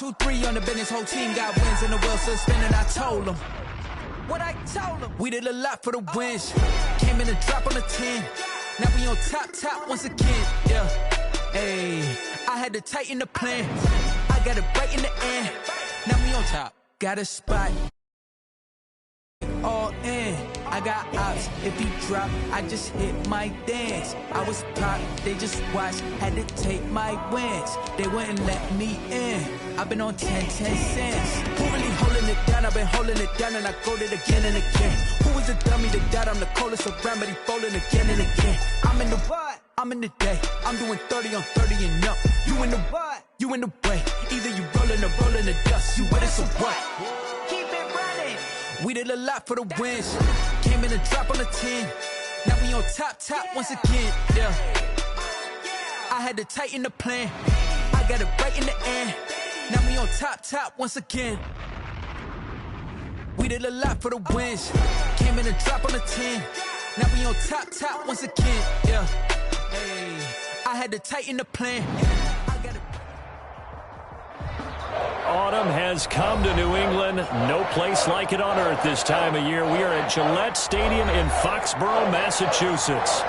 2-3 on the business, whole team got wins and the wheels still spinning. I told them what I told them. We did a lot for the wins. Came in and drop on the 10. Now we on top once again. Yeah, hey, I had to tighten the plan. I got it right in the end. Now we on top. Got a spot. All in. I got ops. If he drop, I just hit my dance. I was pop, they just watched. Had to take my wins. They wouldn't let me in. I've been on 10 cents. Who really holding it down? I've been holding it down and I go it again and again. Who was the dummy that died? I'm the coldest around, but he folding again and again. I'm in the what? I'm in the day. I'm doing 30 on 30 and up. You in the what? You in the way. Either you rolling or rolling the dust. You with us or what? Keep it running. We did a lot for the wins. Came in and drop on the 10. Now we on top once again. Yeah. I had to tighten the plan. I got it right in the end. Now we on top once again. We did a lot for the wins. Came in and drop on the 10. Now we on top once again. Yeah. Hey, I had to tighten the plan. Autumn has come to New England. No place like it on earth this time of year. We are at Gillette Stadium in Foxborough, Massachusetts.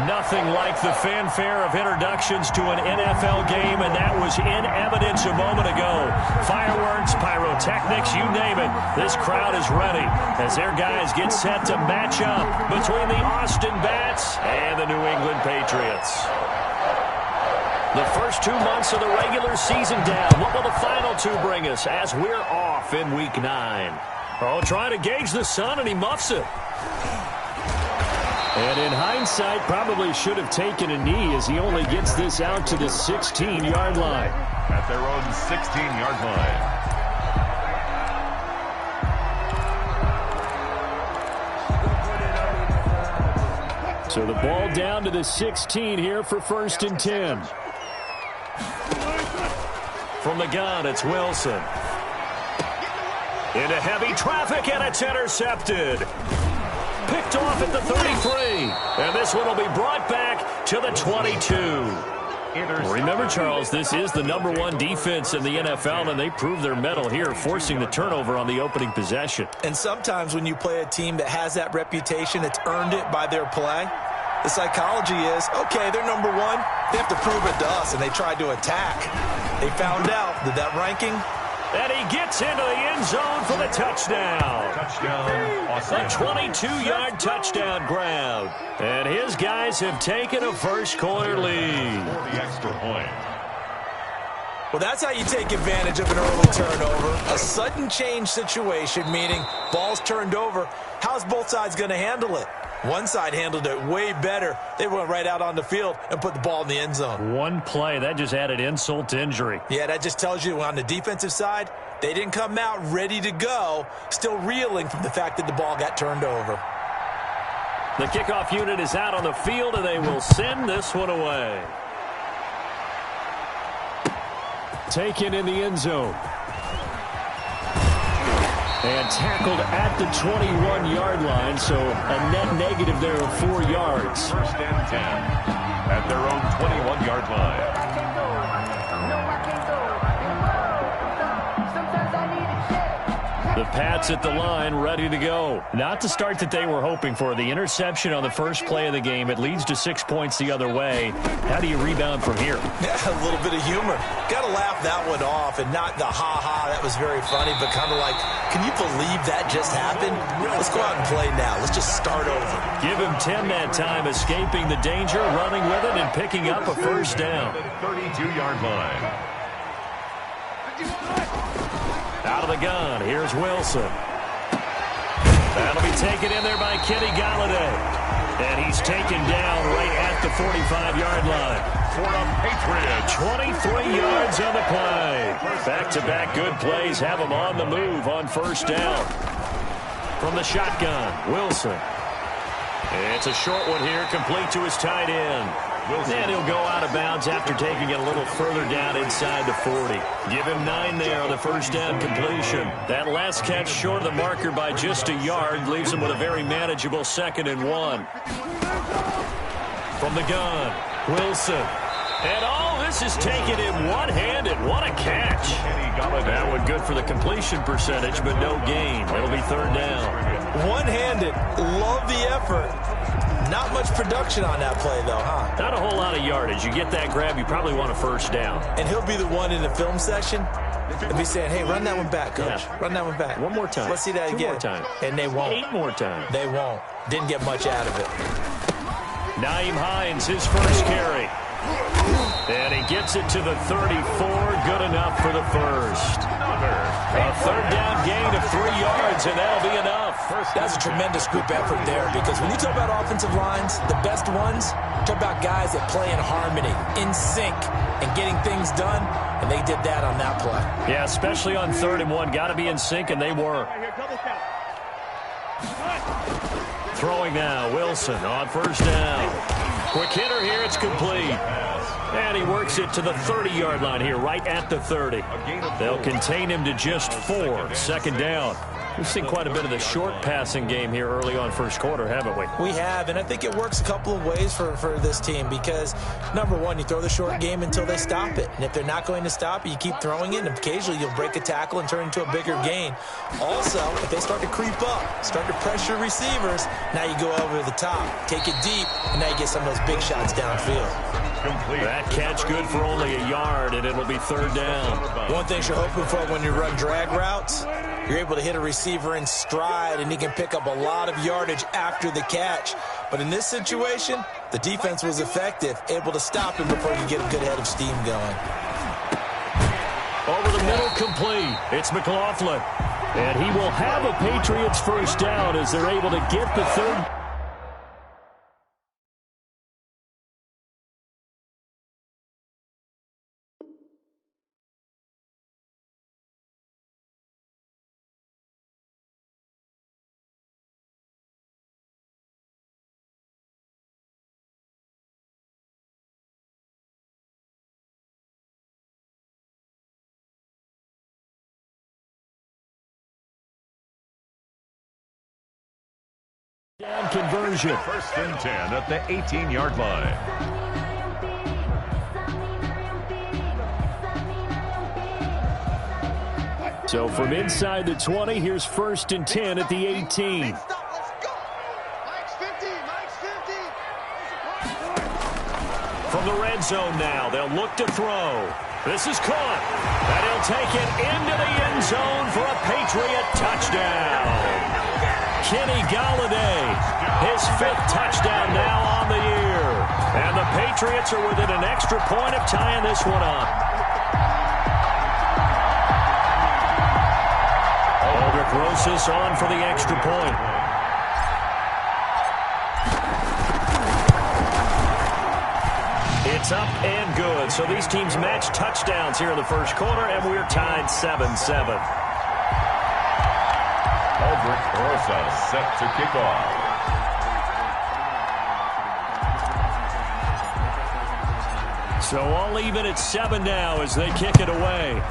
Nothing like the fanfare of introductions to an NFL game, and that was in evidence a moment ago. Fireworks, pyrotechnics, you name it. This crowd is ready as their guys get set to match up between the Austin Bats and the New England Patriots. The first 2 months of the regular season down. What will the final two bring us as we're off in Week 9? Oh, trying to gauge the sun, and he muffs it. And in hindsight, probably should have taken a knee as he only gets this out to the 16-yard line. At their own 16-yard line. So the ball down to the 16 here for 1st and 10. From the gun, it's Wilson. Into heavy traffic, and it's intercepted. Picked off at the 33. And this one will be brought back to the 22. Remember, Charles, this is the #1 defense in the NFL, and they prove their mettle here, forcing the turnover on the opening possession. And sometimes when you play a team that has that reputation, it's earned it by their play. The psychology is, okay, they're #1. They have to prove it to us, and they tried to attack. They found out that ranking. And he gets into the end zone for the touchdown. A 22-yard touchdown grab. And his guys have taken a first-quarter lead. The extra point. Well, that's how you take advantage of an early turnover. A sudden change situation, meaning ball's turned over. How's both sides going to handle it? One side handled it way better. They went right out on the field and put the ball in the end zone. One play, that just added insult to injury. Yeah, that just tells you on the defensive side, they didn't come out ready to go, still reeling from the fact that the ball got turned over. The kickoff unit is out on the field, and they will send this one away. Taken in the end zone. And tackled at the 21-yard line, so a net negative there of 4 yards. 1st and 10 at their own 21-yard line. The Pats at the line, ready to go. Not the start that they were hoping for. The interception on the first play of the game. It leads to 6 points the other way. How do you rebound from here? Yeah, a little bit of humor. Got to laugh that one off, and not the ha-ha, that was very funny, but kind of like, can you believe that just happened? Let's go out and play now. Let's just start over. Give him 10 that time, escaping the danger, running with it, and picking up a first down. 32-yard line. Out of the gun, here's Wilson. That'll be taken in there by Kenny Galladay. And he's taken down right at the 45-yard line. For the Patriots. 23 yards on the play. Back-to-back good plays have him on the move on first down. From the shotgun, Wilson. It's a short one here, complete to his tight end. And he'll go out of bounds after taking it a little further down inside the 40. Give him 9 there on the first down completion. That last catch short of the marker by just a yard leaves him with a very manageable 2nd and 1. From the gun, Wilson. And all this This is taken in one-handed. What a catch. That one good for the completion percentage, but no gain. It'll be third down. One-handed. Love the effort. Not much production on that play, though, huh? Not a whole lot of yardage. You get that grab, you probably want a first down. And he'll be the one in the film session and be saying, hey, run that one back, coach. Yeah. Run that one back. One more time. Let's see that Two again. more times. And they won't. 8 more times. They won't. Didn't get much out of it. Naeem Hines, his first carry. And he gets it to the 34. Good enough for the first. A third down gain of 3 yards, and that'll be enough. That's a tremendous group effort there, because when you talk about offensive lines, the best ones, talk about guys that play in harmony, in sync, and getting things done, and they did that on that play. Yeah, especially on 3rd and 1. Got to be in sync, and they were. Throwing now, Wilson on first down. Quick hitter here, it's complete. And he works it to the 30-yard line here, right at the 30. They'll contain him to just 4. Second down. We've seen quite a bit of the short passing game here early on first quarter, haven't we? We have, and I think it works a couple of ways for this team because, number one, you throw the short game until they stop it. And if they're not going to stop it, you keep throwing it, and occasionally you'll break a tackle and turn into a bigger gain. Also, if they start to creep up, start to pressure receivers, now you go over the top, take it deep, and now you get some of those big shots downfield. That catch good for only a yard, and it'll be third down. One thing you're hoping for when you run drag routes, you're able to hit a receiver in stride, and he can pick up a lot of yardage after the catch. But in this situation, the defense was effective, able to stop him before he could get a good head of steam going. Over the middle, complete. It's McLaughlin. And he will have a Patriots first down as they're able to get the third. Down conversion. First and 10 at the 18-yard line. So from inside the 20, here's first and 10 at the 18. From the red zone now, they'll look to throw. This is caught. And he'll take it into the end zone for a Patriot touchdown. Kenny Galladay, his 5th touchdown now on the year. And the Patriots are within an extra point of tying this one up. Aldrich Rosas on for the extra point. It's up and good. So these teams match touchdowns here in the first quarter, and we're tied 7-7. Aldrich Rosas set to kick off. So all even at 7 now as they kick it away.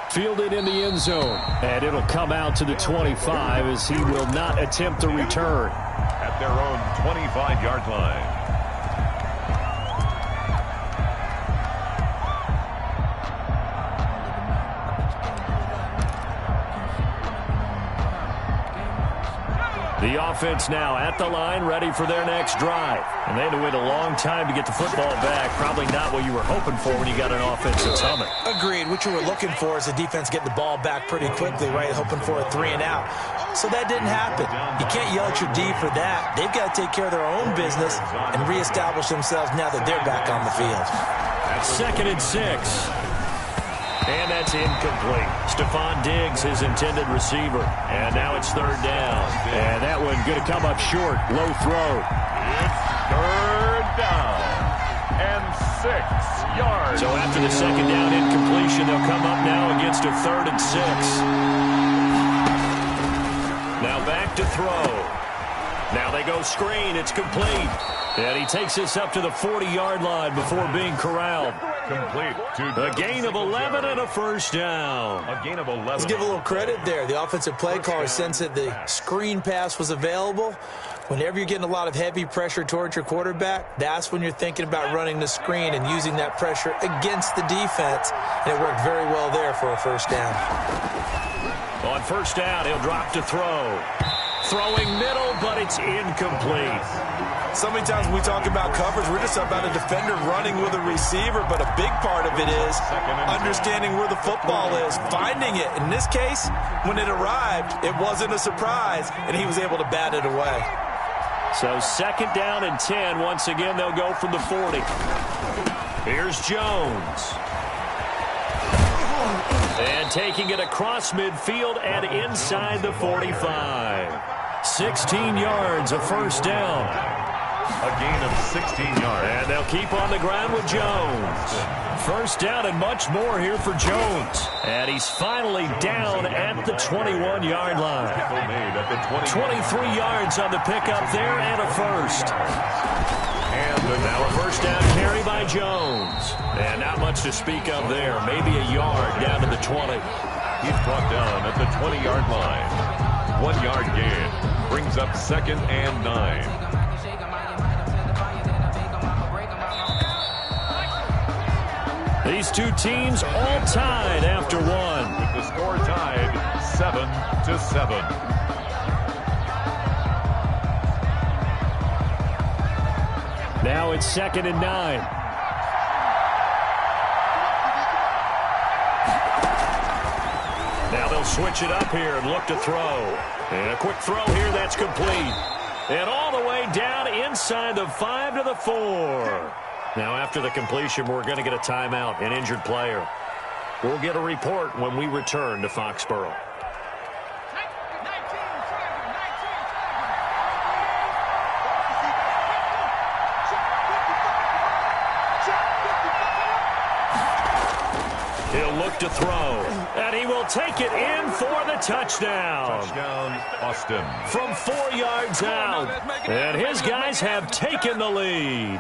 Fielded in the end zone. And it'll come out to the 25 as he will not attempt the return. At their own 25-yard line. The offense now at the line, ready for their next drive. And they had to wait a long time to get the football back. Probably not what you were hoping for when you got an offense that's humming. Agreed. What you were looking for is the defense getting the ball back pretty quickly, right? Hoping for a 3 and out. So that didn't happen. You can't yell at your D for that. They've got to take care of their own business and reestablish themselves now that they're back on the field. That's 2nd and 6. And that's incomplete. Stephon Diggs, his intended receiver. And now it's 3rd down. And that one going to come up short. Low throw. It's 3rd down. And 6 yards. So after the 2nd down incompletion, they'll come up now against a 3rd and 6. Now back to throw. Now they go screen. It's complete. And he takes this up to the 40-yard line before being corralled. Complete. A gain of 11 and a first down. A gain of 11. Let's give a little credit there. The offensive play caller sensed that the screen pass was available. Whenever you're getting a lot of heavy pressure towards your quarterback, that's when you're thinking about running the screen and using that pressure against the defense. And it worked very well there for a first down. On first down, he'll drop to throw. Throwing middle, but it's incomplete. So many times when we talk about coverage, we're just about a defender running with a receiver, but a big part of it is understanding where the football is, finding it. In this case, when it arrived, it wasn't a surprise, and he was able to bat it away. So second down and 10. Once again, they'll go from the 40. Here's Jones. And taking it across midfield and inside the 45. 16 yards, a first down. A gain of 16 yards. And they'll keep on the ground with Jones. First down and much more here for Jones. And he's finally down at the 21-yard line. 23 yards on the pickup there and a first. And now a first down carry by Jones. And not much to speak of there. Maybe a yard down to the 20. He's brought down at the 20-yard line. 1 yard gain. Brings up second and 9. These two teams all tied after one. With the score tied 7-7. Now it's second and 9. Now they'll switch it up here and look to throw. And a quick throw here that's complete. And all the way down inside the 5 to the 4. Now after the completion, we're going to get a timeout, an injured player. We'll get a report when we return to Foxborough. He'll look to throw, and he will take it in for the touchdown. Touchdown, Austin. From 4 yards out, and his guys have taken the lead.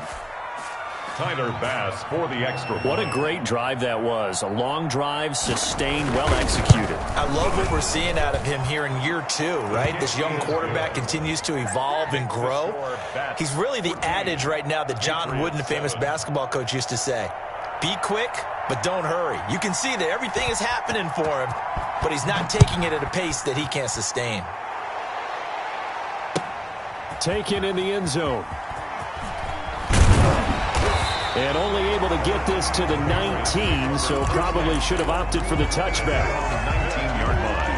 Tyler Bass for the extra point. What a great drive that was. A long drive, sustained, well executed. I love what we're seeing out of him here in year 2, right? This young quarterback continues to evolve and grow. He's really the adage right now that John Wooden, the famous basketball coach, used to say. Be quick, but don't hurry. You can see that everything is happening for him, but he's not taking it at a pace that he can't sustain. Taken in the end zone. And only able to get this to the 19, so probably should have opted for the touchback. 19-yard line.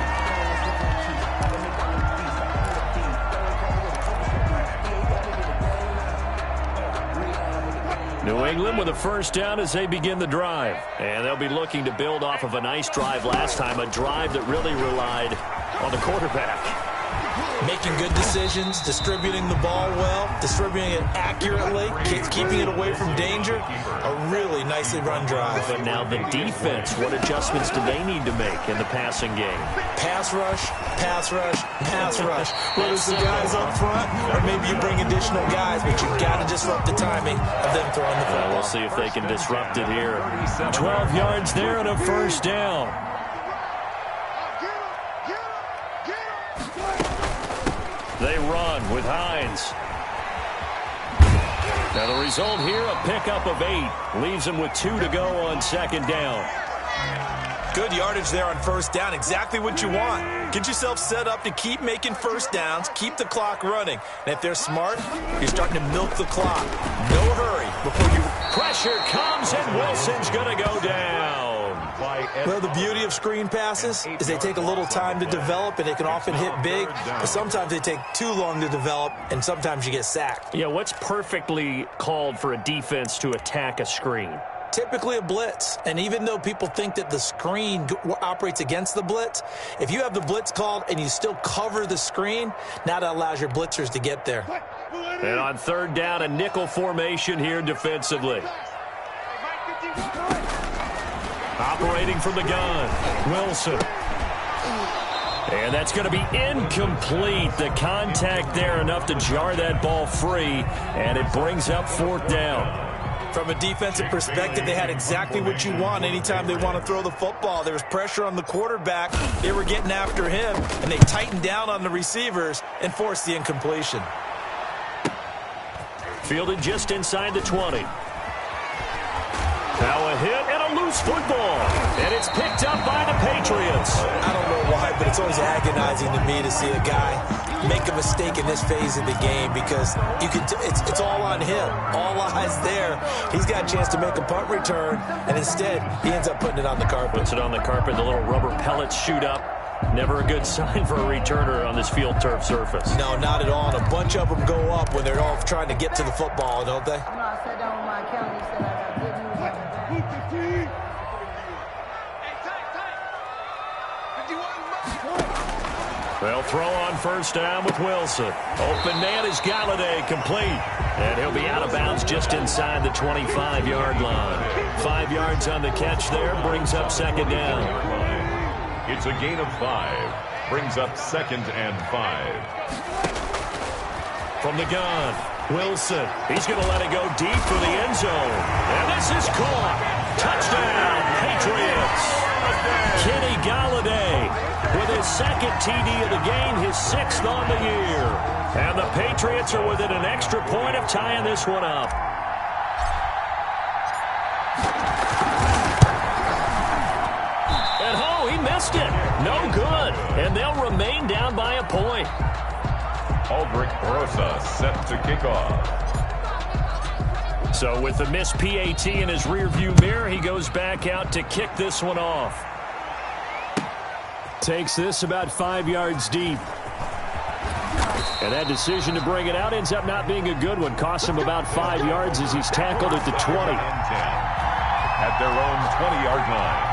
New England with a first down as they begin the drive. And they'll be looking to build off of a nice drive last time, a drive that really relied on the quarterback. Making good decisions, distributing the ball well, distributing it accurately, keeping it away from danger. A really nicely run drive. But now the defense, what adjustments do they need to make in the passing game? Pass rush, pass rush, pass rush. Whether it's the guys up front or maybe you bring additional guys, but you've got to disrupt the timing of them throwing the football. We'll see if they can disrupt it here. 12 yards there and a first down. They run with Hines. Now the result here, a pickup of 8. Leaves them with 2 to go on second down. Good yardage there on first down. Exactly what you want. Get yourself set up to keep making first downs, keep the clock running. And if they're smart, you're starting to milk the clock. No hurry before you... Pressure comes and Wilson's going to go down. Well, the beauty of screen passes is they take a little time to develop, and they can often hit big, but sometimes they take too long to develop, and sometimes you get sacked. Yeah, what's perfectly called for a defense to attack a screen? Typically a blitz, and even though people think that the screen operates against the blitz, if you have the blitz called and you still cover the screen, now that allows your blitzers to get there. And on third down, a nickel formation here defensively. Operating from the gun, Wilson. And that's going to be incomplete. The contact there enough to jar that ball free, and it brings up fourth down. From a defensive perspective, they had exactly what you want anytime they want to throw the football. There was pressure on the quarterback. They were getting after him, and they tightened down on the receivers and forced the incompletion. Fielded just inside the 20. Now a hit and a loose football. And it's picked up by the Patriots. I don't know why, but it's always agonizing to me to see a guy make a mistake in this phase of the game because it's all on him. All eyes there. He's got a chance to make a punt return, and instead he ends up putting it on the carpet. Puts it on the carpet. The little rubber pellets shoot up. Never a good sign for a returner on this field turf surface. No, not at all. And a bunch of them go up when they're all trying to get to the football, don't they? I sat down with my accountant. He said I got good news on the They'll throw on first down with Wilson. Open man is Galladay, complete. And he'll be out of bounds just inside the 25-yard line. 5 yards on the catch there, brings up second down. It's a gain of 5. Brings up 2nd and 5. From the gun, Wilson. He's going to let it go deep for the end zone. And this is caught. Touchdown, Patriots. Kenny Galladay with his 2nd TD of the game, his 6th on the year. And the Patriots are within an extra point of tying this one up. And he missed it. No good. And they'll remain down by a point. Aldrich Rosa set to kick off. So with the missed PAT in his rearview mirror, he goes back out to kick this one off. Takes this about 5 yards deep. And that decision to bring it out ends up not being a good one. Costs him about 5 yards as he's tackled at the 20. At their own 20-yard line.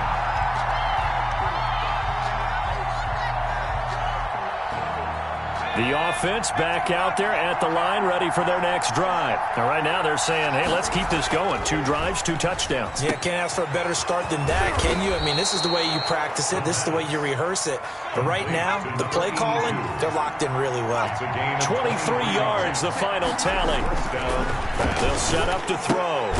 The offense back out there at the line, ready for their next drive. And right now they're saying, hey, let's keep this going. 2 drives, 2 touchdowns. Yeah, can't ask for a better start than that, can you? I mean, this is the way you practice it. This is the way you rehearse it. But right now, the play calling, they're locked in really well. 23 yards, the final tally. They'll set up to throw.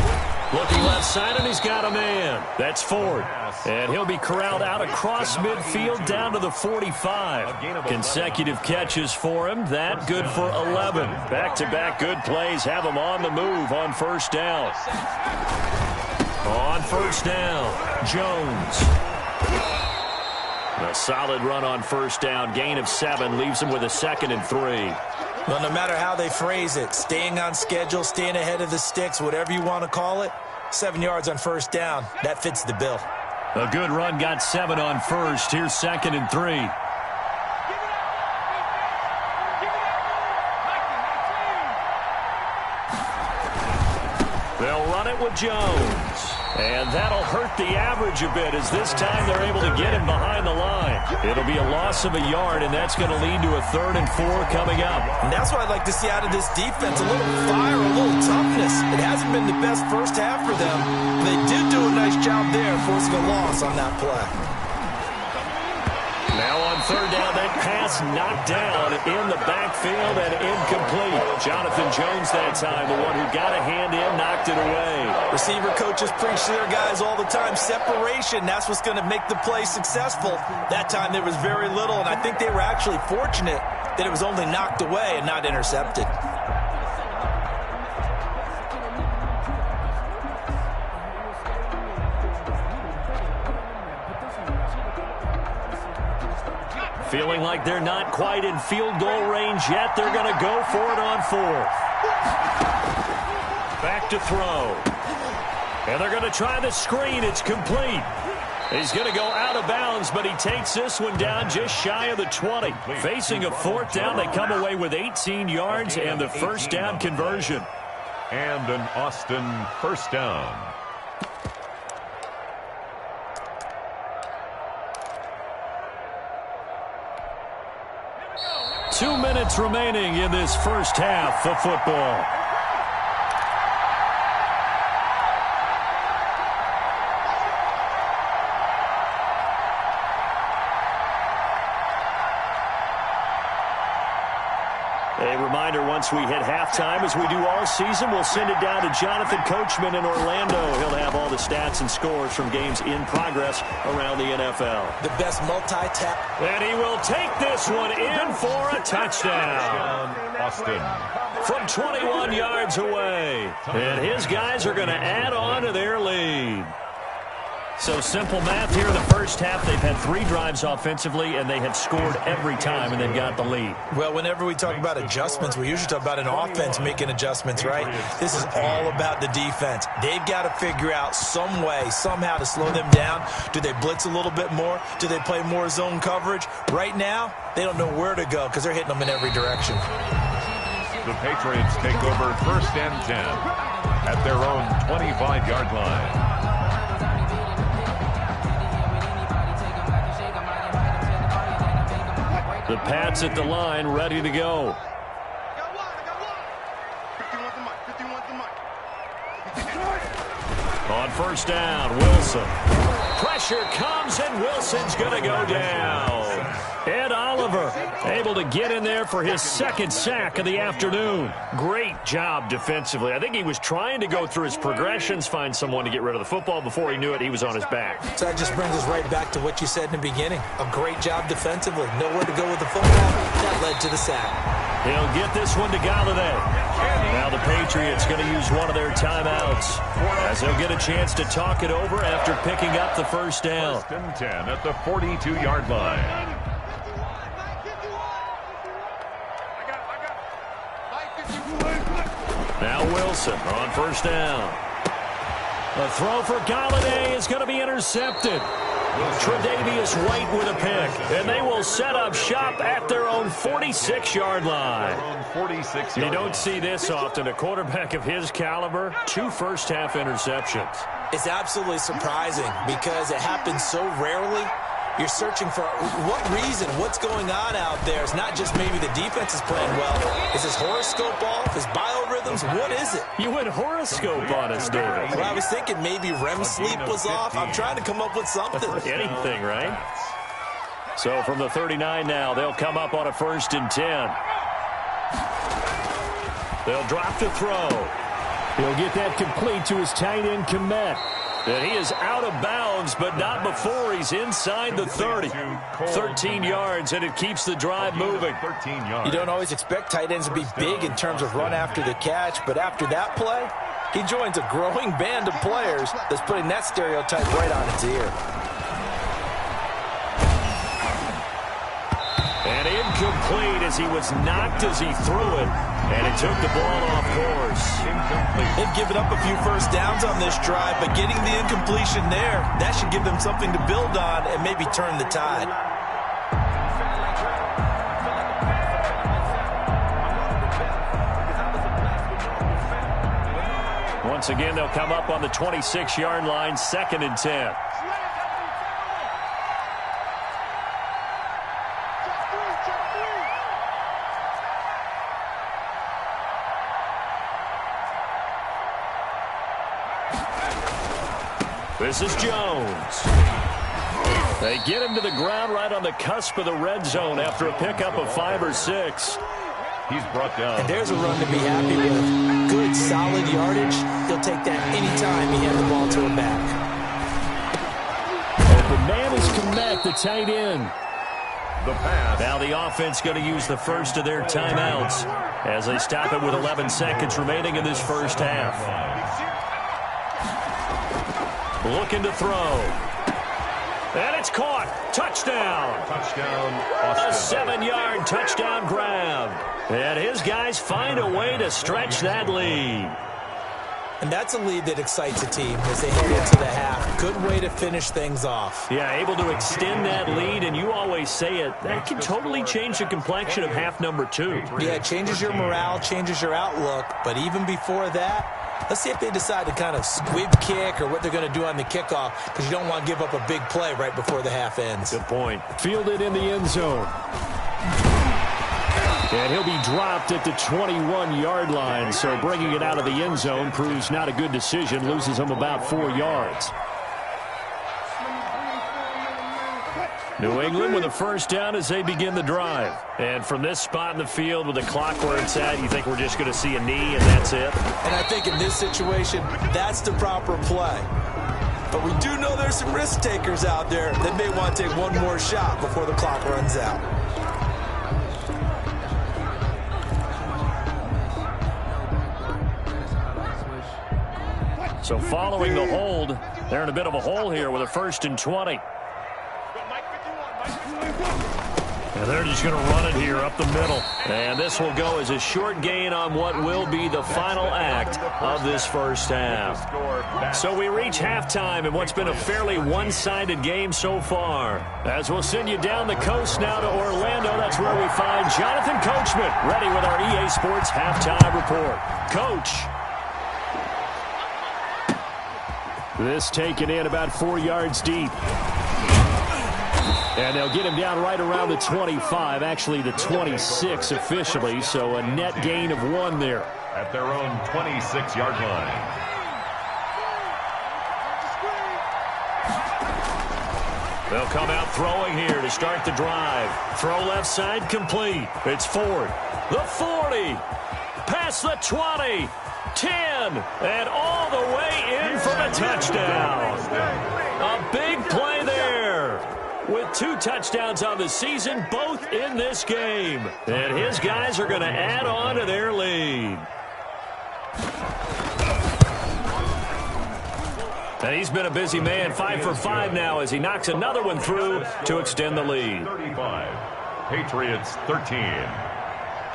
Looking left side, and he's got a man. That's Ford. And he'll be corralled out across midfield down to the 45. Consecutive catches for him. That good for 11. Back-to-back good plays have him on the move on first down. On first down, Jones. A solid run on first down. Gain of 7 leaves him with a 2nd and 3. Well, no matter how they phrase it, staying on schedule, staying ahead of the sticks, whatever you want to call it, 7 yards on first down, that fits the bill. A good run, got 7 on first. Here's 2nd and 3. They'll run it with Jones. And that'll hurt the average a bit as this time they're able to get him behind the line. It'll be a loss of a yard, and that's going to lead to a 3rd and 4 coming up. And that's what I'd like to see out of this defense, a little fire, a little toughness. It hasn't been the best first half for them, but they did do a nice job there forcing a loss on that play. Now on 3rd down, that pass knocked down in the backfield and incomplete. Jonathan Jones that time, the one who got a hand in, knocked it away. Receiver coaches preach to their guys all the time. Separation, that's what's going to make the play successful. That time there was very little, and I think they were actually fortunate that it was only knocked away and not intercepted. Feeling like they're not quite in field goal range yet. They're going to go for it on 4th. Back to throw. And they're going to try the screen. It's complete. He's going to go out of bounds, but he takes this one down just shy of the 20. Facing a 4th down, they come away with 18 yards and the first down conversion. And an Austin first down. 2 minutes remaining in this first half of football. A reminder, once we hit halftime, as we do all season, we'll send it down to Jonathan Coachman in Orlando. He'll have all the stats and scores from games in progress around the NFL. The best multi-tap. And he will take this one in for a touchdown. Austin. from 21 yards away. And his guys are going to add on to their lead. So simple math here in the first half. They've had 3 drives offensively, and they have scored every time, and they've got the lead. Well, whenever we talk about adjustments, we usually talk about an offense making adjustments, right? This is all about the defense. They've got to figure out some way, somehow to slow them down. Do they blitz a little bit more? Do they play more zone coverage? Right now, they don't know where to go because they're hitting them in every direction. The Patriots take over 1st and 10 at their own 25-yard line. The Pats at the line, ready to go. On 1st down, Wilson. Pressure comes, and Wilson's going to go down. Ed Oliver able to get in there for his 2nd sack of the afternoon. Great job defensively. I think he was trying to go through his progressions, find someone to get rid of the football. Before he knew it, he was on his back. So that just brings us right back to what you said in the beginning. A great job defensively. Nowhere to go with the football. That led to the sack. He'll get this one to Galladay. Now the Patriots going to use one of their timeouts as they'll get a chance to talk it over after picking up the 1st down. 1st and 10 at the 42-yard line. Now Wilson on 1st down. The throw for Galladay is going to be intercepted. Tre'Davious White with a pick, and they will set up shop at their own 46-yard line. You don't see this often. A quarterback of his caliber, 2 first-half interceptions. It's absolutely surprising because it happens so rarely. You're searching for what reason, what's going on out there. It's not just maybe the defense is playing well. Is his horoscope off? His biorhythms? What is it? You went horoscope on us, David. Well, I was thinking maybe REM sleep was off. I'm trying to come up with something. Anything, right? So from the 39 now, they'll come up on a 1st and 10. They'll drop to throw. He'll get that complete to his tight end, Kmet. And he is out of bounds, but not before he's inside the 30. 13 yards, and it keeps the drive moving. 13 yards. You don't always expect tight ends to be big in terms of run after the catch, but after that play, he joins a growing band of players that's putting that stereotype right on its ear. And incomplete as he was knocked as he threw it, and it took the ball off course. Incomplete. They've given up a few first downs on this drive, but getting the incompletion there, that should give them something to build on and maybe turn the tide. Once again, they'll come up on the 26-yard line, 2nd and 10. This is Jones. They get him to the ground right on the cusp of the red zone after a pickup of 5 or 6. He's brought down. And there's a run to be happy with. Good, solid yardage. He'll take that anytime he hands the ball to a back. Open man is Kmet, the tight end. The pass. Now the offense going to use the first of their timeouts as they stop it with 11 seconds remaining in this first half. Looking to throw. And it's caught. Touchdown. Touchdown, A Austin. 7-yard touchdown grab. And his guys find a way to stretch that lead. And that's a lead that excites a team as they head into the half. Good way to finish things off. Yeah, able to extend that lead, and you always say it, that can totally change the complexion of half number 2. Yeah, it changes your morale, changes your outlook. But even before that, let's see if they decide to kind of squib kick or what they're going to do on the kickoff, because you don't want to give up a big play right before the half ends. Good point. Fielded in the end zone. And he'll be dropped at the 21-yard line, so bringing it out of the end zone proves not a good decision, loses him about 4 yards. New England with a first down as they begin the drive. And from this spot in the field with the clock where it's at, you think we're just going to see a knee and that's it? And I think in this situation, that's the proper play. But we do know there's some risk takers out there that may want to take one more shot before the clock runs out. So following the hold, they're in a bit of a hole here with a 1st and 20. And they're just going to run it here up the middle. And this will go as a short gain on what will be the final act of this first half. So we reach halftime in what's been a fairly one-sided game so far. As we'll send you down the coast now to Orlando, that's where we find Jonathan Coachman ready with our EA Sports halftime report. Coach. This taken in about 4 yards deep. And they'll get him down right around the 25, actually the 26 officially, so a net gain of 1 there. At their own 26-yard line. They'll come out throwing here to start the drive. Throw left side complete. It's Ford. The 40. Past the 20. 10. And all the way in for the touchdown. A big play there. With 2 touchdowns on the season, both in this game. And his guys are going to add on to their lead. And he's been a busy man, 5 for 5 now as he knocks another one through to extend the lead. 35, Patriots 13.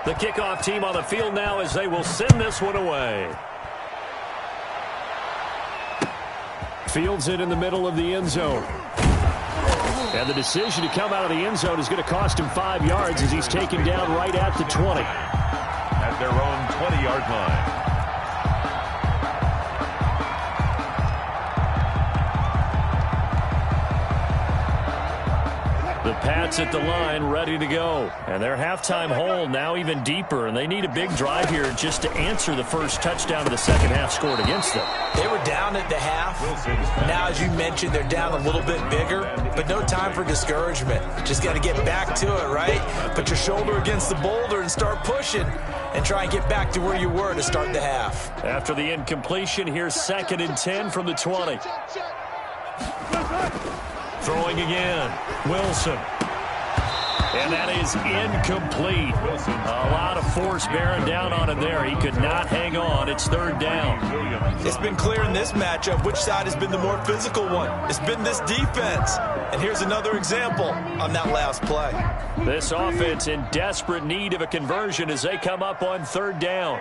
The kickoff team on the field now as they will send this one away. Fields it in the middle of the end zone. And the decision to come out of the end zone is going to cost him 5 yards as he's taken down right at the 20. At their own 20-yard line. The Pats at the line ready to go. And their halftime hole now even deeper. And they need a big drive here just to answer the first touchdown of the second half scored against them. They were down at the half. Now, as you mentioned, they're down a little bit bigger, but no time for discouragement. Just got to get back to it, right? Put your shoulder against the boulder and start pushing and try and get back to where you were to start the half. After the incompletion, here's 2nd and 10 from the 20. Throwing again. Wilson. And that is incomplete. A lot of force bearing down on him there. He could not hang on. It's 3rd down. It's been clear in this matchup which side has been the more physical one. It's been this defense. And here's another example on that last play. This offense in desperate need of a conversion as they come up on 3rd down.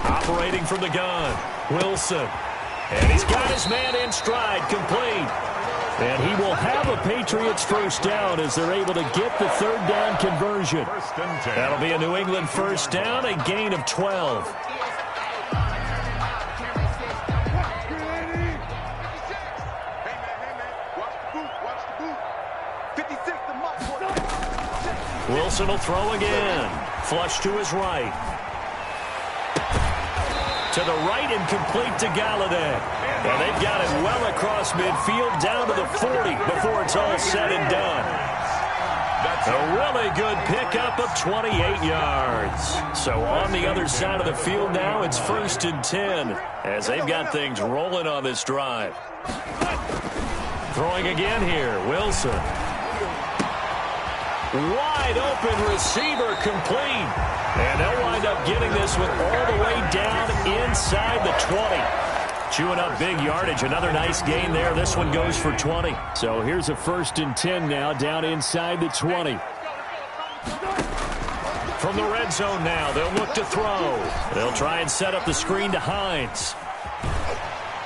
Operating from the gun. Wilson. And he's got his man in stride, complete. And he will have a Patriots first down as they're able to get the 3rd down conversion. That'll be a New England first down, a gain of 12. Wilson will throw again. Flush to his right. To the right and complete to Galladay. And they've got it well across midfield down to the 40 before it's all said and done. That's a really good pickup of 28 yards. So on the other side of the field now, it's 1st and 10 as they've got things rolling on this drive. Throwing again here, Wilson. Wide open receiver complete. And they'll wind up getting this one all the way down inside the 20. Chewing up big yardage. Another nice gain there. This one goes for 20. So here's a 1st and 10 now down inside the 20. From the red zone now, they'll look to throw. They'll try and set up the screen to Hines.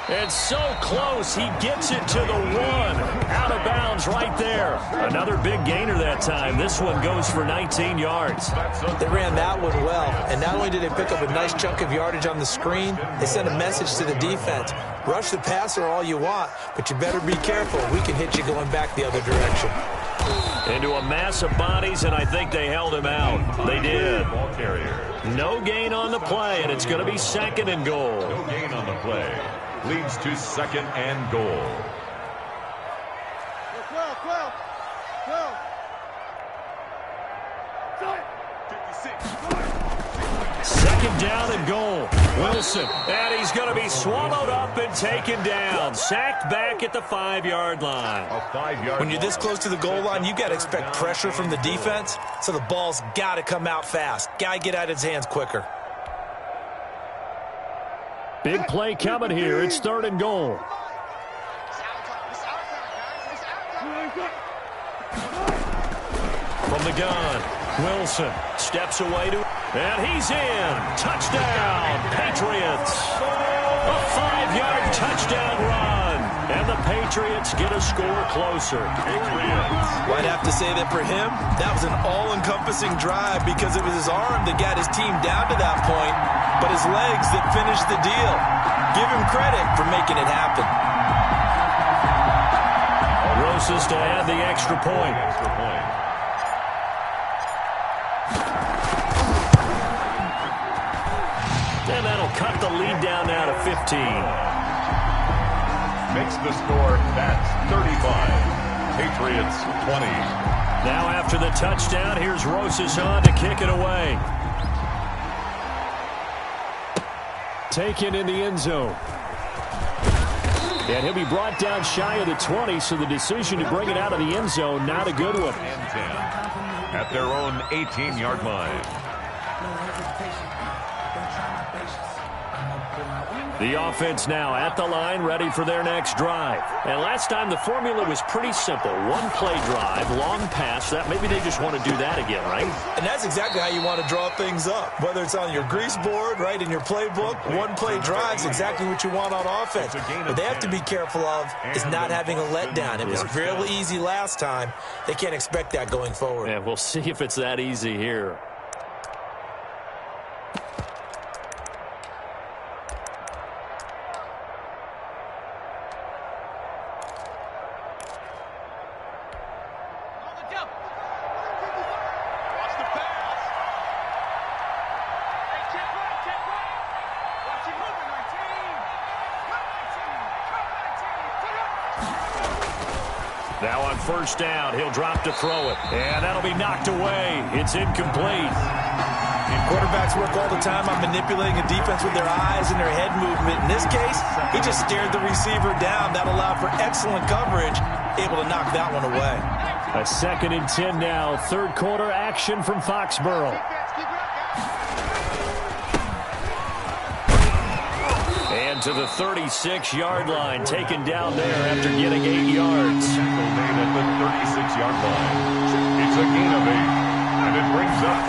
And so close, he gets it to the 1. Out of bounds right there. Another big gainer that time. This one goes for 19 yards. They ran that one well. And not only did they pick up a nice chunk of yardage on the screen, they sent a message to the defense. Rush the passer all you want, but you better be careful. We can hit you going back the other direction. Into a mass of bodies, and I think they held him out. They did. Ball carrier. No gain on the play, and it's going to be 2nd and goal. No gain on the play. Leads to 2nd and goal. 2nd down and goal. Wilson, and he's going to be swallowed up and taken down. Sacked back at the 5-yard line. A 5-yard When you're this close to the goal line, you got to expect pressure from the defense, so the ball's got to come out fast. Got to get out of his hands quicker. Big play coming here. It's 3rd and goal. From the gun, Wilson steps away to, and he's in. Touchdown, Patriots. A 5-yard touchdown run, and the Patriots get a score closer. Well, I'd have to say that for him, that was an all-encompassing drive because it was his arm that got his team down to that point, but his legs that finished the deal. Give him credit for making it happen. Roses to add the extra point. And that'll cut the lead down now to 15. Makes the score, that's 35. Patriots 20. Now after the touchdown, here's Roses on to kick it away. Taken in the end zone. And he'll be brought down shy of the 20, so the decision to bring it out of the end zone, not a good one. And 10 at their own 18-yard line. The offense now at the line, ready for their next drive. And last time the formula was pretty simple. One play drive, long pass. That maybe they just want to do that again, right? And that's exactly how you want to draw things up. Whether it's on your grease board, right, in your playbook, one play drive's exactly what you want on offense. What they have to be careful of is not having a letdown. It was real easy last time. They can't expect that going forward. And we'll see if it's that easy here. Now on 1st down, he'll drop to throw it. And that'll be knocked away. It's incomplete. Quarterbacks work all the time on manipulating a defense with their eyes and their head movement. In this case, he just stared the receiver down. That allowed for excellent coverage, able to knock that one away. A 2nd and 10 now. 3rd quarter action from Foxborough. And to the 36-yard line, taken down there after getting 8 yards. Made at the 36-yard line. It's a gain of 8, and it brings up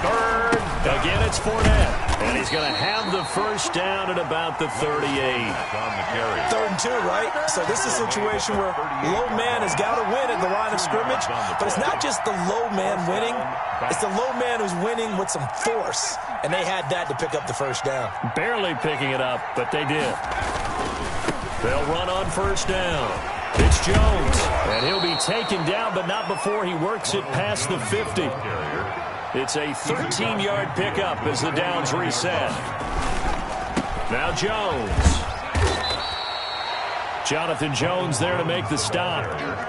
3rd. Again, it's Fournette, and he's going to have the 1st down at about the 38. On the carry. 3rd and 2, right? So this is a situation where low man has got to win at the line of scrimmage, but it's not just the low man winning. It's the low man who's winning with some force, and they had that to pick up the 1st down. Barely picking it up, but they did. They'll run on 1st down. It's Jones, and he'll be taken down, but not before he works it past the 50. It's a 13-yard pickup as the downs reset. Now Jones. Jonathan Jones there to make the stop.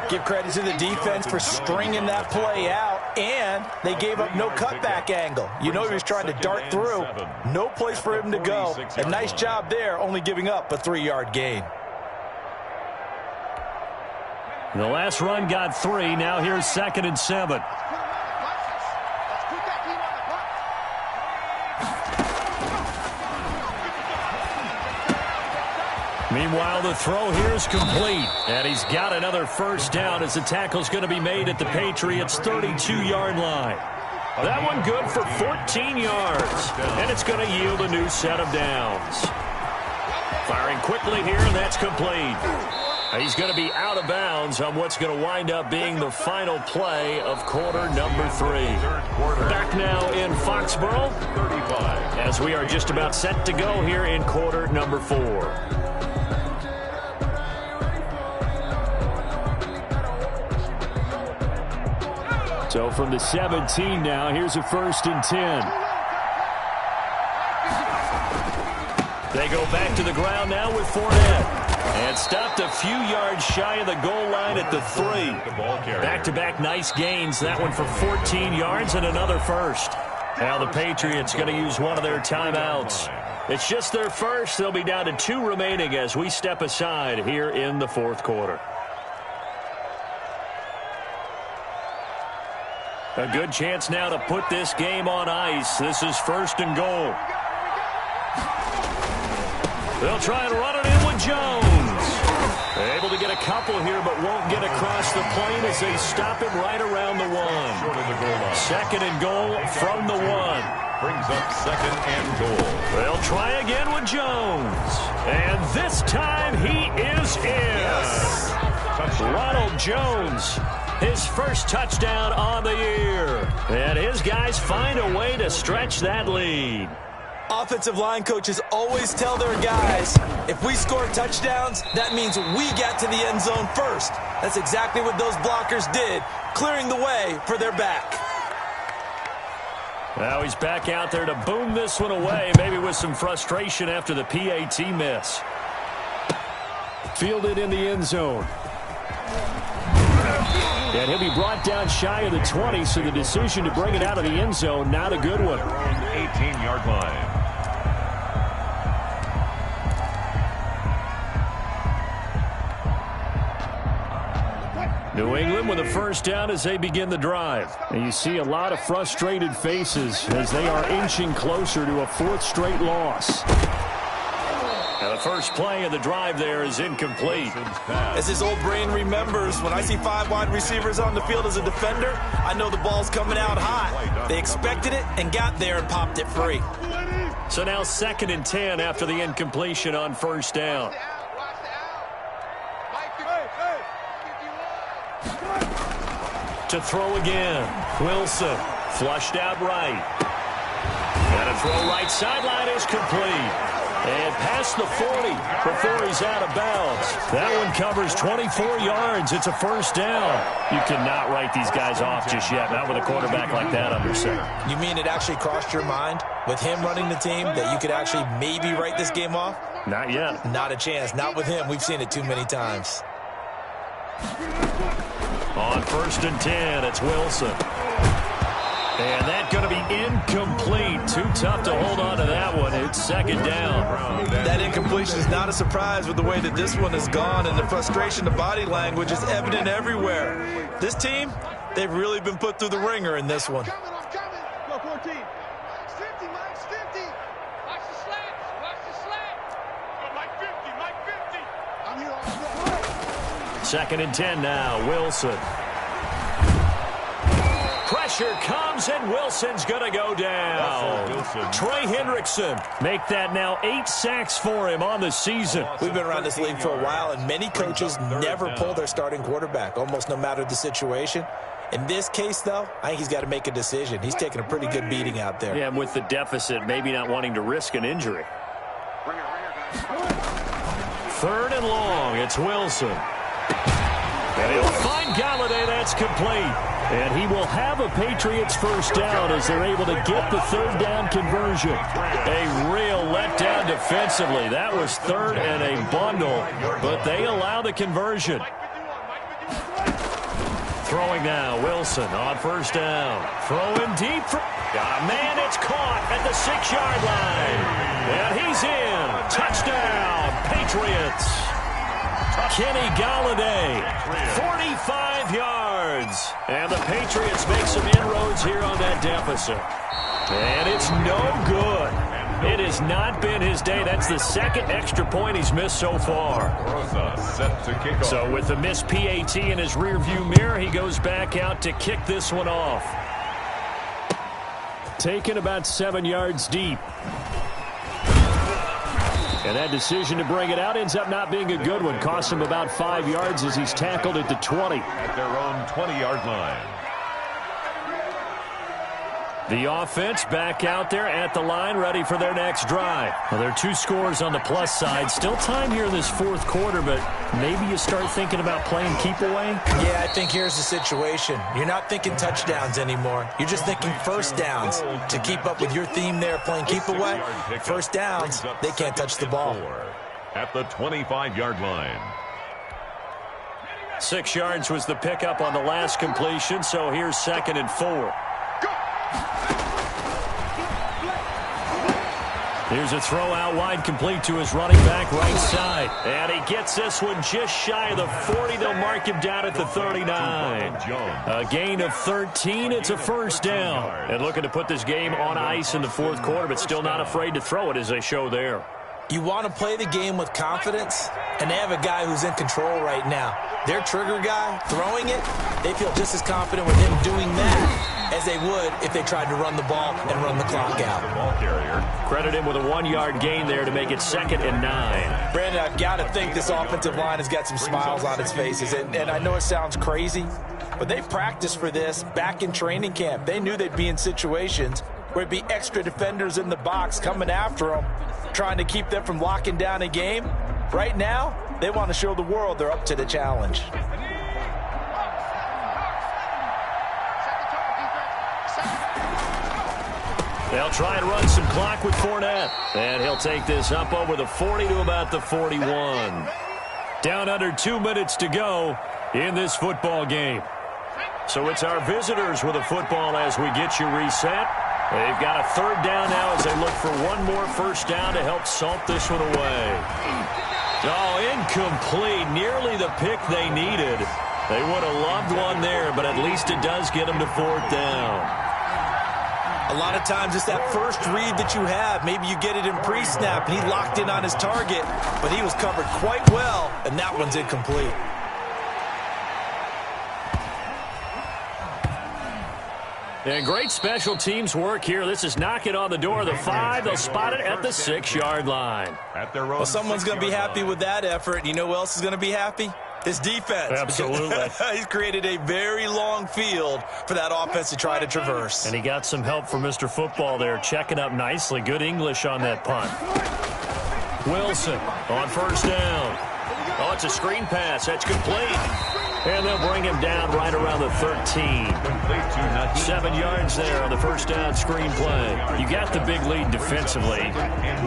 Give credit to the defense for stringing that play out, and they gave up no cutback angle. You know he was trying to dart through. No place for him to go. A nice job there, only giving up a 3-yard gain. The last run got 3. Now here's 2nd and 7. Meanwhile, the throw here is complete. And he's got another 1st down as the tackle's going to be made at the Patriots' 32-yard line. That one good for 14 yards. And it's going to yield a new set of downs. Firing quickly here, and that's complete. He's going to be out of bounds on what's going to wind up being the final play of quarter number 3. Back now in Foxborough as we are just about set to go here in quarter number 4. So from the 17 now, here's a 1st and 10. They go back to the ground now with Fournette. And stopped a few yards shy of the goal line at the 3. Back-to-back nice gains. That one for 14 yards and another 1st. Now the Patriots going to use one of their timeouts. It's just their 1st. They'll be down to 2 remaining as we step aside here in the 4th quarter. A good chance now to put this game on ice. This is 1st and goal. They'll try and run it in with Jones. Able to get a couple here, but won't get across the plane as they stop him right around the 1. Short of the goal line. Second and goal from the 1. Brings up second and goal. They'll try again with Jones. And this time he is in. Yes. Ronald Jones, his first touchdown on the year. And his guys find a way to stretch that lead. Offensive line coaches always tell their guys, if we score touchdowns, that means we get to the end zone first. That's exactly what those blockers did, clearing the way for their back. Now he's back out there to boom this one away, maybe with some frustration after the PAT miss. Fielded in the end zone. And he'll be brought down shy of the 20, so the decision to bring it out of the end zone, not a good one. 18-yard line. New England with a first down as they begin the drive. And you see a lot of frustrated faces as they are inching closer to a 4th straight loss. And the first play of the drive there is incomplete. As his old brain remembers, when I see 5 wide receivers on the field as a defender, I know the ball's coming out hot. They expected it and got there and popped it free. So now 2nd and 10 after the incompletion on first down. To throw again. Wilson flushed out right. And a throw right sideline is complete. And past the 40 before he's out of bounds. That one covers 24 yards. It's a first down. You cannot write these guys off just yet, not with a quarterback like that under center. You mean it actually crossed your mind with him running the team that you could actually maybe write this game off? Not yet. Not a chance. Not with him. We've seen it too many times. On 1st and 10, it's Wilson. And that's going to be incomplete. Too tough to hold on to that one. It's 2nd down. That incompletion is not a surprise with the way that this one has gone, and the frustration, the body language is evident everywhere. This team, they've really been put through the ringer in this one. Go 14. Max 50, Max 50. Watch the slants. Watch the slant. Go Mike 50, Mike 50. I'm here. 2nd and 10 now. Wilson. Pressure comes, and Wilson's going to go down. Trey Hendrickson make that now 8 sacks for him on the season. We've been around this league for a while, and many coaches never pull their starting quarterback, almost no matter the situation. In this case, though, I think he's got to make a decision. He's taking a pretty good beating out there. Yeah, and with the deficit, maybe not wanting to risk an injury. 3rd and long, it's Wilson. And he'll find Galladay. That's complete. And he will have a Patriots first down as they're able to get the 3rd down conversion. A real letdown defensively. That was 3rd and a bundle, but they allow the conversion. Throwing now, Wilson on first down. Throwing deep. Man, it's caught at the 6-yard line. And he's in. Touchdown, Patriots. Kenny Galladay, 45 yards. And the Patriots make some inroads here on that deficit. And it's no good. It has not been his day. That's the 2nd extra point he's missed so far. Set to kick off. So with the missed PAT in his rearview mirror, he goes back out to kick this one off. Taken about 7 yards deep. And that decision to bring it out ends up not being a good one. Costs him about 5 yards as he's tackled at the 20. At their own 20-yard line. The offense back out there at the line, ready for their next drive. Well, there are 2 scores on the plus side. Still time here in this 4th quarter, but maybe you start thinking about playing keep away? Yeah, I think here's the situation. You're not thinking touchdowns anymore. You're just thinking first downs. To keep up with your theme there, playing keep away, first downs, they can't touch the ball. At the 25-yard line. 6 yards was the pickup on the last completion, so here's 2nd and 4. Here's a throw out wide, complete to his running back right side. And he gets this one just shy of the 40. They'll mark him down at the 39. A gain of 13. It's a first down. And looking to put this game on ice in the 4th quarter, but still not afraid to throw it as they show there. You want to play the game with confidence, and they have a guy who's in control right now. Their trigger guy, throwing it, they feel just as confident with him doing that as they would if they tried to run the ball and run the clock out. Ball carrier. Credit him with a 1-yard gain there to make it 2nd and 9. Brandon, I've got to think this offensive line has got some smiles on its faces. And I know it sounds crazy, but they practiced for this back in training camp. They knew they'd be in situations where it'd be extra defenders in the box coming after them, trying to keep them from locking down a game. Right now, they want to show the world they're up to the challenge. They'll try and run some clock with Fournette. And he'll take this up over the 40 to about the 41. Down under 2 minutes to go in this football game. So it's our visitors with a football as we get you reset. They've got a 3rd down now as they look for one more first down to help salt this one away. Oh, incomplete. Nearly the pick they needed. They would have loved one there, but at least it does get them to 4th down. A lot of times it's that first read that you have. Maybe you get it in pre-snap, and he locked in on his target, but he was covered quite well, and that one's incomplete. And great special teams work here. This is knocking on the door of the 5. They'll spot it at the 6-yard line. At their own well, someone's going to be happy with that effort. You know who else is going to be happy? His defense. Absolutely. He's created a very long field for that offense to try to traverse. And he got some help from Mr. Football there, checking up nicely. Good English on that punt. Wilson on first down. Oh, it's a screen pass. That's complete. And they'll bring him down right around the 13. 7 yards there on the first down screen play. You got the big lead defensively.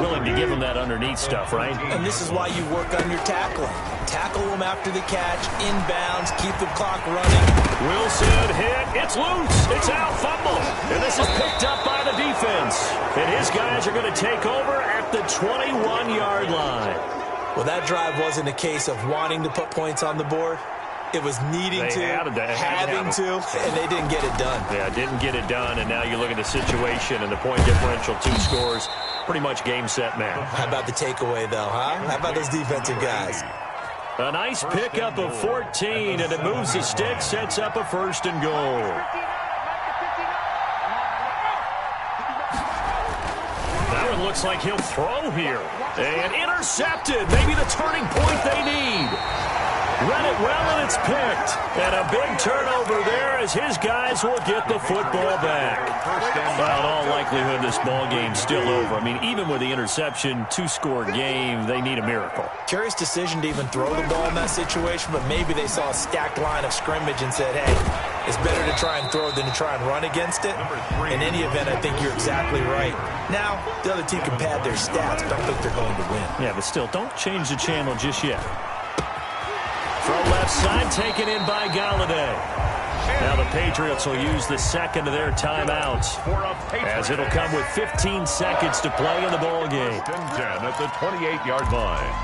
Willing to give him that underneath stuff, right? And this is why you work on your tackling. Tackle them after the catch, inbounds, keep the clock running. Wilson hit. It's loose. It's out. Fumble. And this is picked up by the defense. And his guys are going to take over at the 21-yard line. Well, that drive wasn't a case of wanting to put points on the board. It was needing having to, and they didn't get it done. Yeah, didn't get it done, and now you look at the situation and the point differential, 2 scores, pretty much game, set, match. How about the takeaway, though, huh? How about those defensive guys? A nice pickup of 14, and it moves the stick, sets up a 1st and goal. That one looks like he'll throw here. And intercepted, maybe the turning point they need. Read it well, and it's picked. And a big turnover there as his guys will get the football back. Well, in all likelihood, this ball game's still over. I mean, even with the interception, 2-score game, they need a miracle. Curious decision to even throw the ball in that situation, but maybe they saw a stacked line of scrimmage and said, hey, it's better to try and throw than to try and run against it. In any event, I think you're exactly right. Now, the other team can pad their stats, but I don't think they're going to win. Yeah, but still, don't change the channel just yet. From left side, taken in by Galladay. Now the Patriots will use the second of their timeouts, as it'll come with 15 seconds to play in the ball game. 10 at the 28-yard line.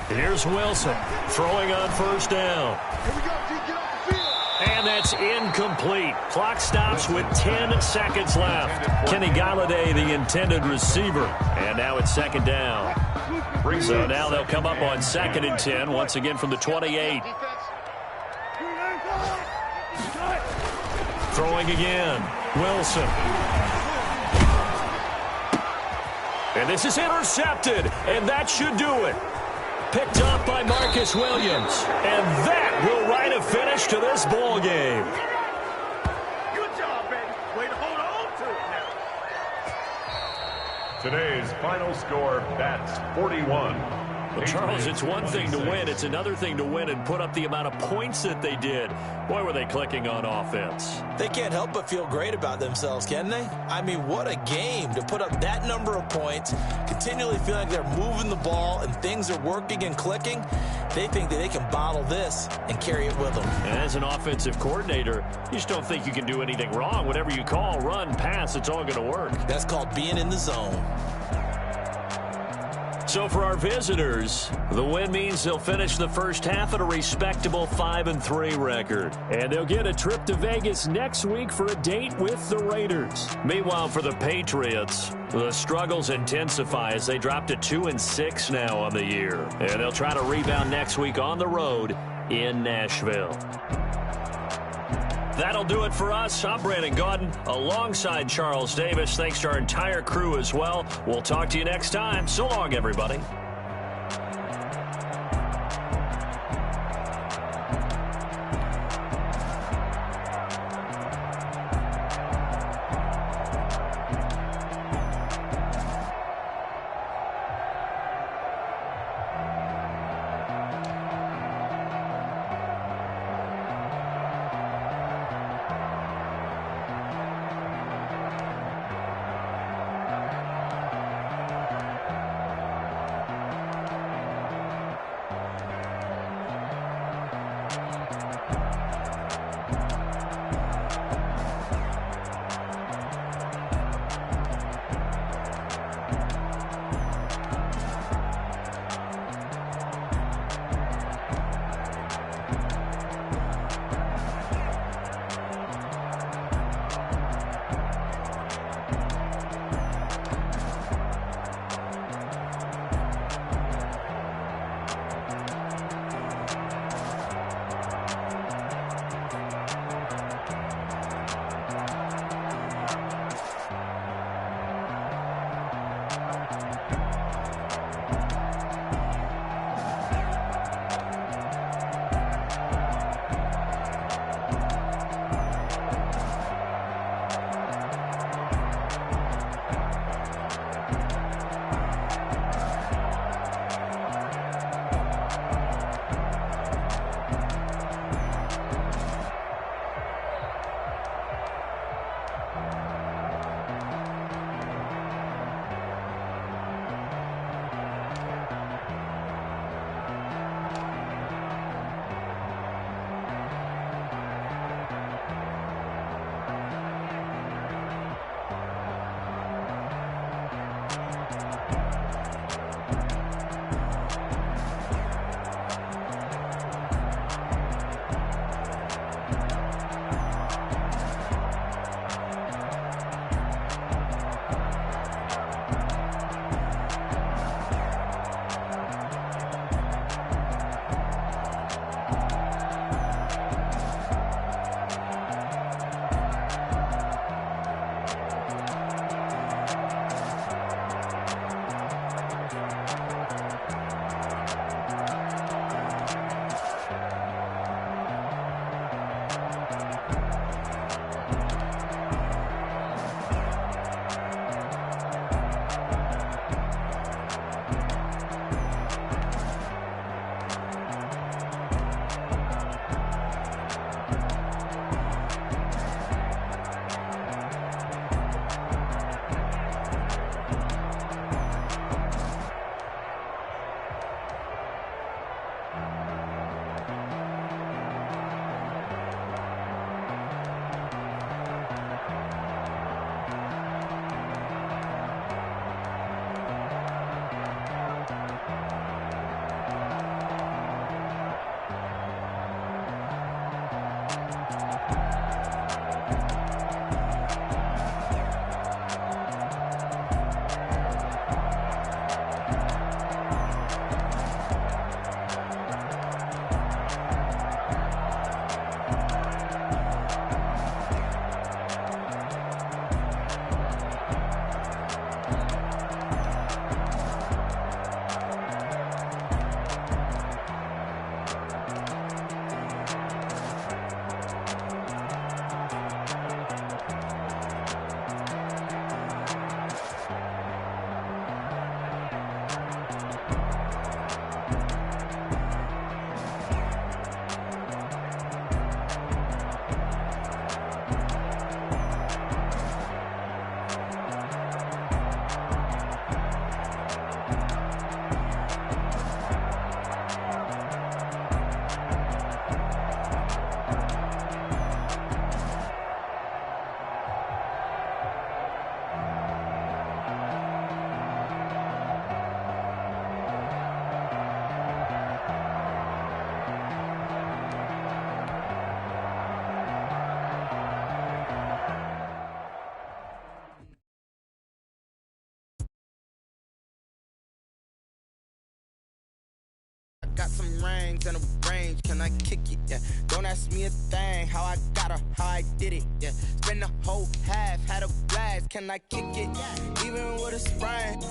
Here's Wilson throwing on first down. And that's incomplete. Clock stops with 10 seconds left. Kenny Galladay, the intended receiver. And now it's 2nd down. So now they'll come up on 2nd and 10, once again from the 28. Throwing again. Wilson. And this is intercepted. And that should do it. Picked up by Marcus Williams. And that will write a finish to this ball game. Good job, baby. Way to hold on to it now. Today's final score, that's 41. Well, Charles, it's one thing to win. It's another thing to win and put up the amount of points that they did. Boy, were they clicking on offense. They can't help but feel great about themselves, can they? I mean, what a game to put up that number of points, continually feeling like they're moving the ball and things are working and clicking. They think that they can bottle this and carry it with them. And as an offensive coordinator, you just don't think you can do anything wrong. Whatever you call, run, pass, it's all going to work. That's called being in the zone. So for our visitors, the win means they'll finish the first half at a respectable 5-3 record. And they'll get a trip to Vegas next week for a date with the Raiders. Meanwhile, for the Patriots, the struggles intensify as they drop to 2-6 now on the year. And they'll try to rebound next week on the road in Nashville. That'll do it for us. I'm Brandon Gaudin alongside Charles Davis. Thanks to our entire crew as well. We'll talk to you next time. So long, everybody. got some rings and a range, can I kick it? Yeah. Don't ask me a thing, how I got her, how I did it. Yeah. Spend the whole half, had a blast, can I kick it? Even with a sprain,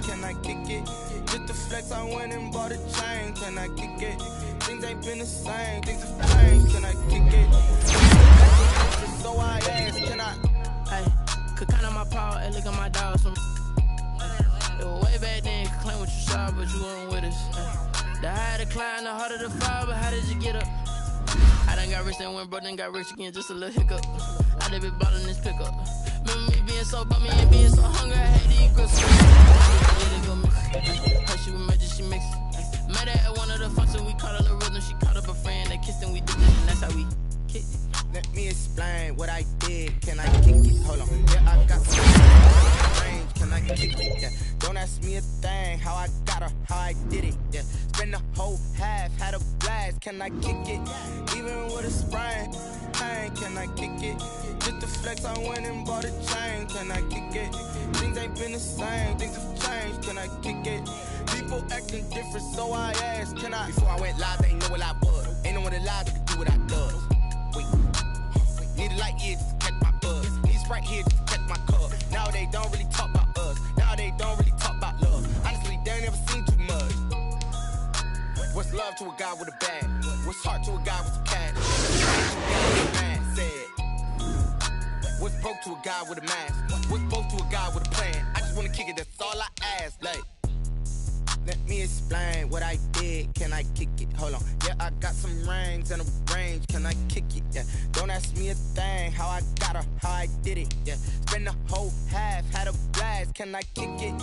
can I kick it? Just the flex, I went and bought a chain, can I kick it? Things ain't been the same, things have changed, can I kick it? So I ask, can I? Hey, could count on my power, and look at my dogs from. It was way back then, could claim what you saw, but you weren't with us. The higher the climb, the harder the fall, but how did you get up? I done got rich and went broke, then got rich again, just a little hiccup. I done been ballin' this pickup. Remember me being so bummy and being so hungry, I had to eat grits. How she was magic, she mixed. Met her at one of the functions, we caught her the rhythm, she caught up a friend, they kissed and we did it, and that's how we kicked it. Let me explain what I did, can I kick it? Hold on, yeah, I got some range, can I kick it? Yeah. Don't ask me a thing, how I got her, how I did it. Yeah. Spend the whole half, had a blast, can I kick it? Even with a sprain, can I kick it? Just the flex, I went and bought a chain, can I kick it? Things ain't been the same, things have changed, can I kick it? People acting different, so I asked, can I? Before I went live, they ain't know what I was. Ain't no one alive that could do what I does. Wait, need a light here just to catch my buzz. Need Sprite here just to catch my cup. Now they don't really talk about us. Now they don't really talk about love. Honestly, they ain't never seen too much. What's love to a guy with a bag? What's heart to a guy with a cash? What's broke to a guy with a mask? What's both to a guy with a plan? I just wanna kick it, that's all I ask. Like, let me explain what I did, can I kick it? Hold on, yeah, I got some rings and a range, can I kick it? Yeah, don't ask me a thing, how I got her, how I did it. Yeah, spend the whole half, had a blast, can I kick it?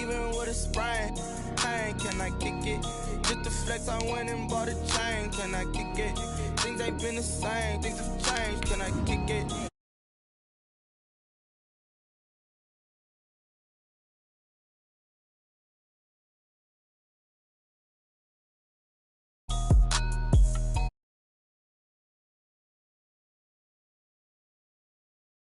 Even with a sprain, can I kick it? Just the flex, I went and bought a chain, can I kick it? Things ain't been the same, things have changed, can I kick it?